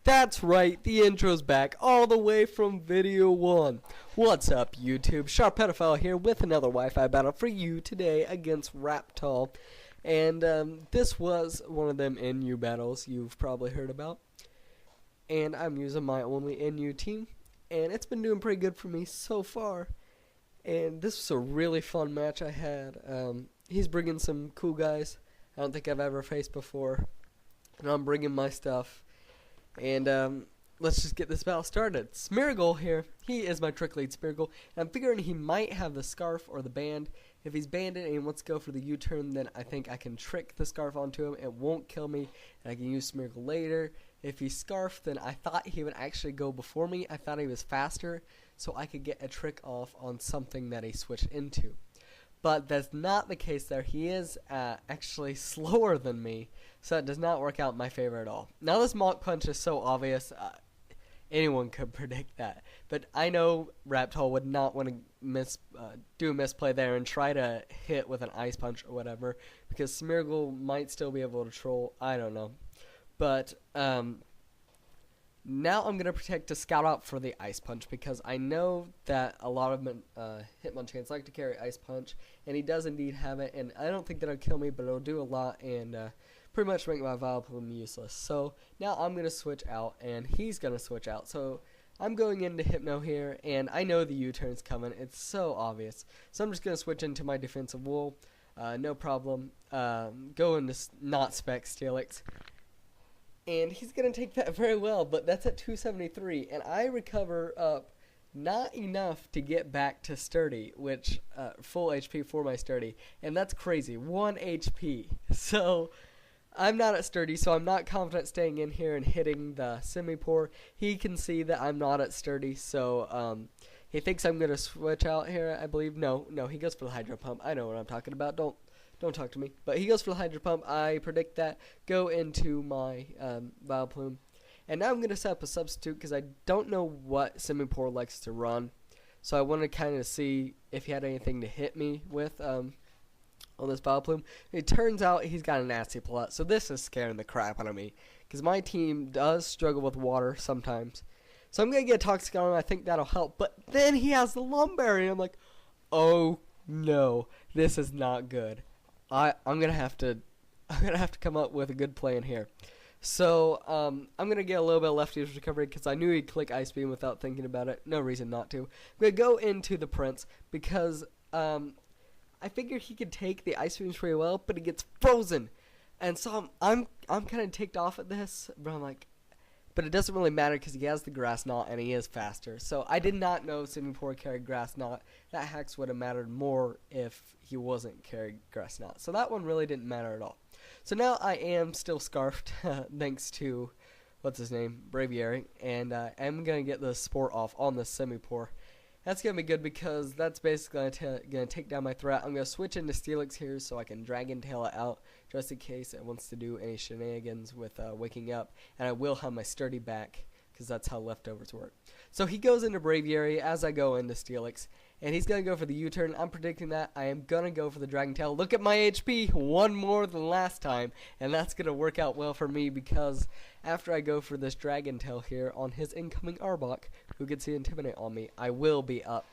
That's right, the intro's back, all the way from video 1. What's up, YouTube? Sharpedophile here with another Wi-Fi battle for you today against RAPTall. And this was one of them NU battles you've probably heard about. And I'm using my only NU team, and it's been doing pretty good for me so far. And this was a really fun match I had. He's bringing some cool guys I don't think I've ever faced before. And I'm bringing my stuff. And let's just get this battle started. Smeargle here. He is my trick lead Smeargle. And I'm figuring he might have the scarf or the band. If he's banded and he wants to go for the U-turn, then I think I can trick the scarf onto him. It won't kill me, and I can use Smeargle later. If he's scarfed, then I thought he would actually go before me. I thought he was faster, so I could get a trick off on something that he switched into. But that's not the case there. He is actually slower than me, so it does not work out in my favor at all. Now this Mach Punch is so obvious, anyone could predict that. But I know RAPTall would not want to do a misplay there and try to hit with an Ice Punch or whatever, because Smeargle might still be able to troll. I don't know. But now I'm going to protect to scout out for the Ice Punch, because I know that a lot of Hitmonchans like to carry Ice Punch, and he does indeed have it, and I don't think that'll kill me, but it'll do a lot, and pretty much make my Vileplume useless. So now I'm going to switch out, and he's going to switch out. So I'm going into Hypno here, and I know the U-turn's coming. It's so obvious. So I'm just going to switch into my defensive Wool. No problem. Go into not Spec Steelix. And he's going to take that very well, but that's at 273, and I recover up not enough to get back to Sturdy, which, full HP for my Sturdy, and that's crazy, 1 HP. So, I'm not at Sturdy, so I'm not confident staying in here and hitting the Simipour. He can see that I'm not at Sturdy, so, he thinks I'm going to switch out here, I believe. No, he goes for the Hydro Pump. I know what I'm talking about. Don't talk to me. But he goes for the Hydro Pump. I predict that. Go into my Vileplume. And now I'm going to set up a substitute, because I don't know what Simipour likes to run. So I want to kind of see if he had anything to hit me with on this Vileplume. It turns out he's got a nasty plot. So this is scaring the crap out of me, because my team does struggle with water sometimes. So I'm going to get a Toxic on him. I think that'll help. But then he has the Lumberry, and I'm like, oh no, this is not good. I'm gonna have to come up with a good plan here. So I'm gonna get a little bit of left user's recovery, because I knew he'd click Ice Beam without thinking about it. No reason not to. I'm gonna go into the Prince, because I figured he could take the Ice Beams pretty well, but he gets frozen, and so I'm kind of ticked off at this. But I'm like, but it doesn't really matter, because he has the Grass Knot and he is faster. So I did not know Simipour carried Grass Knot. That Hex would have mattered more if he wasn't carrying Grass Knot. So that one really didn't matter at all. So now I am still scarfed, thanks to, what's his name, Braviary. And I'm going to get the Sport off on the Simipour. That's going to be good, because that's basically going to take down my threat. I'm going to switch into Steelix here so I can Dragon Tail it out, just in case it wants to do any shenanigans with waking up. And I will have my Sturdy back, because that's how leftovers work. So he goes into Braviary as I go into Steelix, and he's going to go for the U-turn. I'm predicting that. I am going to go for the Dragon Tail. Look at my HP, one more than last time, and that's going to work out well for me, because after I go for this Dragon Tail here on his incoming Arbok, who gets the Intimidate on me, I will be up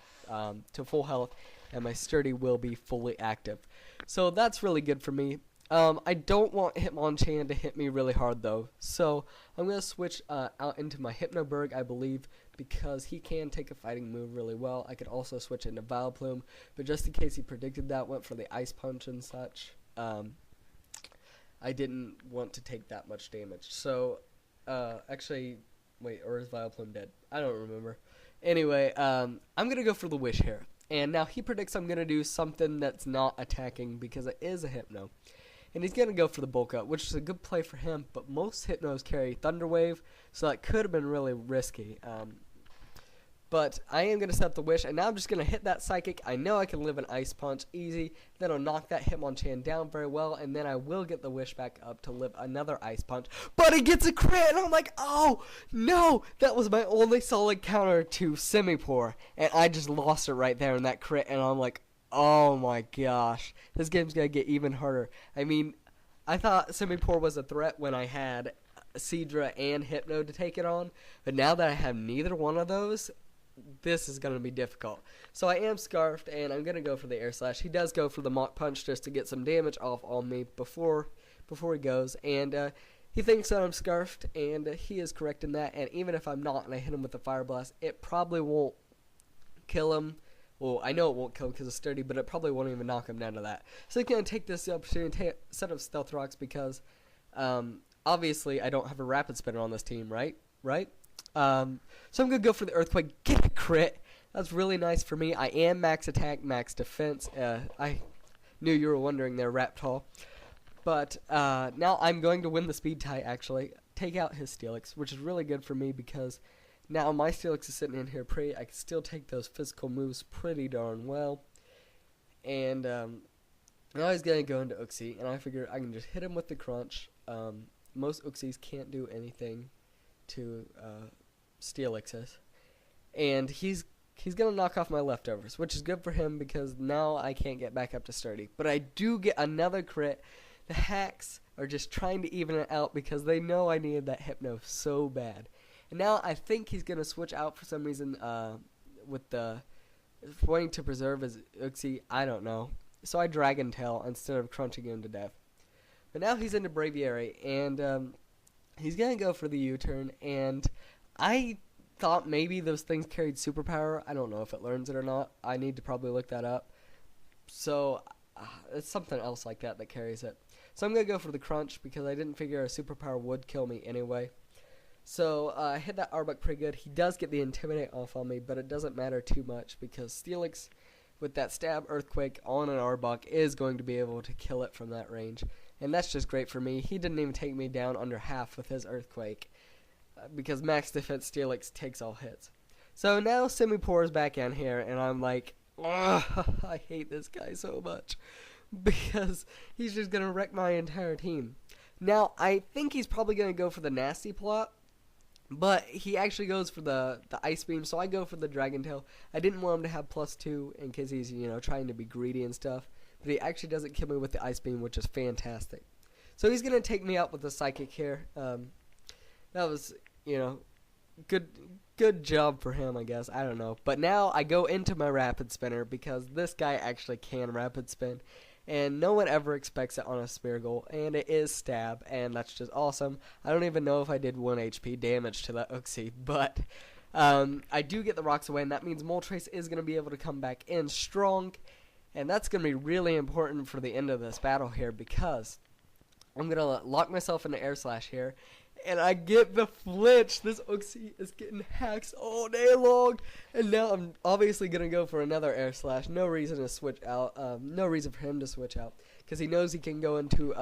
to full health, and my Sturdy will be fully active. So that's really good for me. I don't want Hitmonchan to hit me really hard, though, so I'm going to switch out into my Hypnoberg, I believe, because he can take a fighting move really well. I could also switch into Vileplume, but just in case he predicted that, went for the Ice Punch and such. I didn't want to take that much damage. So, actually, wait, or is Vileplume dead? I don't remember. Anyway, I'm going to go for the Wish here. And now he predicts I'm going to do something that's not attacking, because it is a Hypno. And he's going to go for the Bulk Up, which is a good play for him, but most Hypnos carry Thunder Wave, so that could have been really risky. But I am going to set up the Wish, and now I'm just going to hit that Psychic. I know I can live an Ice Punch easy. Then I'll knock that Hitmonchan down very well, and then I will get the Wish back up to live another Ice Punch. But he gets a crit, and I'm like, oh, no! That was my only solid counter to Simipour, and I just lost it right there in that crit, and I'm like, oh my gosh, this game's going to get even harder. I mean, I thought Simipour was a threat when I had Seadra and Hypno to take it on, but now that I have neither one of those, this is going to be difficult. So I am Scarfed, and I'm going to go for the Air Slash. He does go for the Mach Punch just to get some damage off on me before he goes, and he thinks that I'm Scarfed, and he is correct in that, and even if I'm not and I hit him with the Fire Blast, it probably won't kill him. Well, I know it won't kill him because it's sturdy, but it probably won't even knock him down to that. So he's going to take this opportunity to set up Stealth Rocks because obviously I don't have a Rapid Spinner on this team, right? So I'm going to go for the Earthquake, get a crit. That's really nice for me. I am max attack, max defense. I knew you were wondering there, RAPTall. But now I'm going to win the speed tie, actually. Take out his Steelix, which is really good for me because now my Steelix is sitting in here pretty. I can still take those physical moves pretty darn well. And now he's going to go into Uxie, and I figure I can just hit him with the Crunch. Most Uxies can't do anything to Steelixes. And he's going to knock off my leftovers, which is good for him because now I can't get back up to sturdy. But I do get another crit. The hacks are just trying to even it out because they know I needed that Hypno so bad. And now I think he's going to switch out for some reason with the wanting to preserve his Uxie. I don't know. So I Dragon Tail instead of crunching him to death. But now he's into Braviary, and he's going to go for the U-turn. And I thought maybe those things carried superpower. I don't know if it learns it or not. I need to probably look that up. So it's something else like that carries it. So I'm going to go for the Crunch because I didn't figure a superpower would kill me anyway. So I hit that Arbok pretty good. He does get the Intimidate off on me, but it doesn't matter too much because Steelix with that Stab Earthquake on an Arbok is going to be able to kill it from that range. And that's just great for me. He didn't even take me down under half with his Earthquake because max defense Steelix takes all hits. So now Simipour is back in here, and I'm like, I hate this guy so much because he's just going to wreck my entire team. Now, I think he's probably going to go for the Nasty Plot, but he actually goes for the Ice Beam, so I go for the Dragon Tail. I didn't want him to have +2 in case he's, trying to be greedy and stuff, but he actually doesn't kill me with the Ice Beam, which is fantastic. So he's going to take me out with the Psychic here. That was, good job for him, I guess. I don't know. But now I go into my Rapid Spinner because this guy actually can Rapid Spin. And no one ever expects it on a Smeargle, and it is Stab, and that's just awesome. I don't even know if I did 1 HP damage to that Uxie, but I do get the rocks away, and that means Moltres is going to be able to come back in strong, and that's going to be really important for the end of this battle here because I'm going to lock myself into Air Slash here, and I get the flinch. This Uxie is getting hacks all day long. And now I'm obviously going to go for another Air Slash. No reason to switch out. No reason for him to switch out. Because he knows he can go into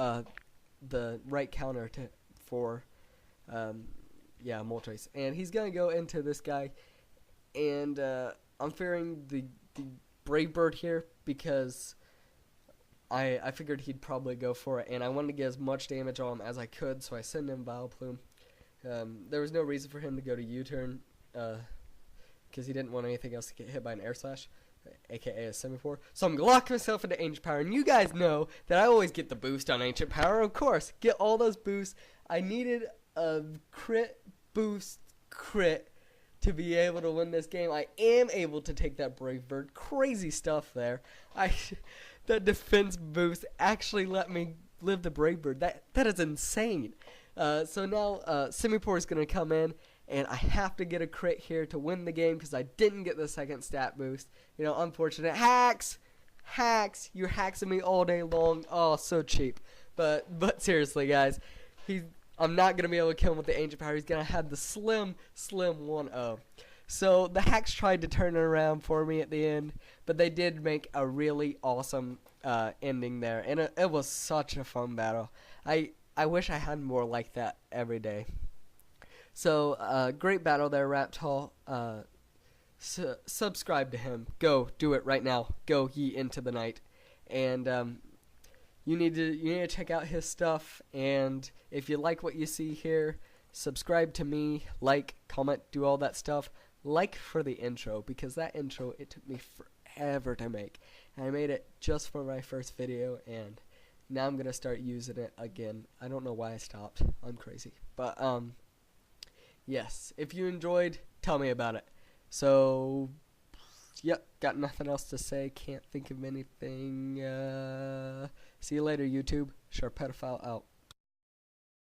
the right counter for Moltres. And he's going to go into this guy. And I'm fearing the Brave Bird here because I figured he'd probably go for it, and I wanted to get as much damage on him as I could, so I sent him Vileplume. There was no reason for him to go to U-turn, because he didn't want anything else to get hit by an Air Slash, aka a Simipour. So I'm going to lock myself into Ancient Power, and you guys know that I always get the boost on Ancient Power, of course. Get all those boosts. I needed a crit boost crit to be able to win this game. I am able to take that Brave Bird. Crazy stuff there. That defense boost actually let me live the Brave Bird. That is insane. So now Simipour is going to come in, and I have to get a crit here to win the game because I didn't get the second stat boost. Unfortunate. Hacks! You're hacking me all day long. Oh, so cheap. But seriously, guys, I'm not going to be able to kill him with the Ancient Power. He's going to have the slim 1-0. So the hacks tried to turn it around for me at the end, but they did make a really awesome ending there, and it was such a fun battle. I wish I had more like that every day. So great battle there, RAPTall. Subscribe to him. Go do it right now. Go ye into the night, and you need to check out his stuff. And if you like what you see here, subscribe to me, like, comment, do all that stuff. Like for the intro, because that intro, it took me forever to make. And I made it just for my first video, and now I'm going to start using it again. I don't know why I stopped. I'm crazy. But yes, if you enjoyed, tell me about it. So, yep, got nothing else to say. Can't think of anything. See you later, YouTube. Sharpedophile out.